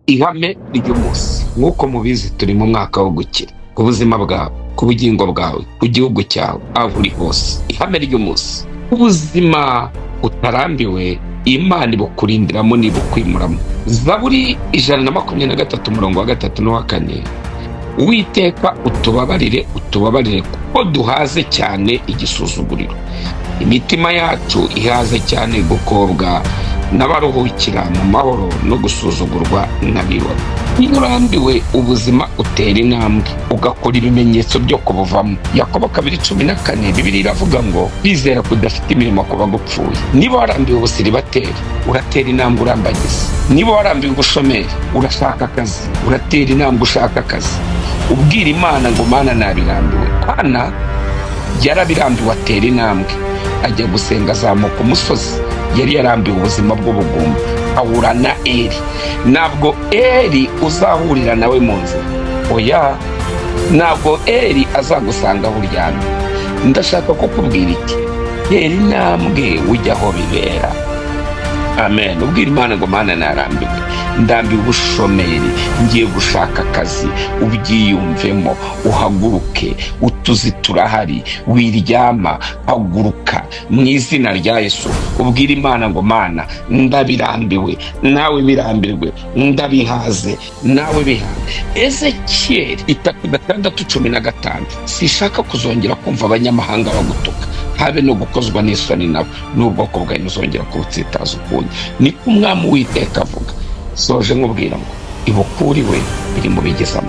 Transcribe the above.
ihame ry'umunsi. Nk'uko mubizi turi mu mwaka wo gukira ku buzima bwawe, ku bugingo bwawe, ku gihugu cyawe, aho uri hose. Ihame ry'umunsi: ubuzima utarambiwe, Imana ibukurindiramo n'ibukwimuramo. Zaburi 123:3 n'4. Uwiteka utubabarire kuko duhaze cyane igisuzuguriro. Imitima yacu ihaze cyane gukobwa n'abaruhukira mu mahoro no gusuzugurwa n'abibona. Iyo urambiwe ubuzima utera intambwe ugakora ibimenyetso byo kubuvamo. Yakobo 2:14 Bibiliya iravuga ngo bizera kudafite imirimo kuba gupfuye. Niba warambiwe ubusiribateri uratera intambwe urambagiza. Niba warambiwe ubushomeri urashaka akazi, uratera intambwe ushaka akazi. Ubwira Imana ngo Mana nabirambiwe. Hana yarabirambiwe atera intambwe ajya gusenga, azamuka umusozi. Yari yarambiwe ubuzima bw'ubugumba, ahura na Eli. Ntabwo Eli uzahurira nawe mu nzira, oya, ntabwo Eli azagusanga aho uryamye. Ndashaka kukubwira iki: tera intambwe ujya aho bibera. Amen. Ubwira Imana ngo Mana narambiwe, ndambiwe ubushomeri, ngiye gushaka akazi. Ubyiyumvemo, uhaguruke. Utuzi turahari, wiryama, haguruka mu izina rya Yesu. Ubwira Imana ngo Mana ndabirambiwe, nawe birambirwe, ndabihaze, nawe bihaze. Ezekiyeli 3:15. Sishaka kuzongera kumva abanyamahanga bagutuka, habe no gukozwa n'isoni nabo, n'ubwoko bwawe ntuzongera kubutsitaza ukundi. Niko Umwami Uwiteka avuga. Soje nkubwira ngo ibukuriwe biri mu bigeza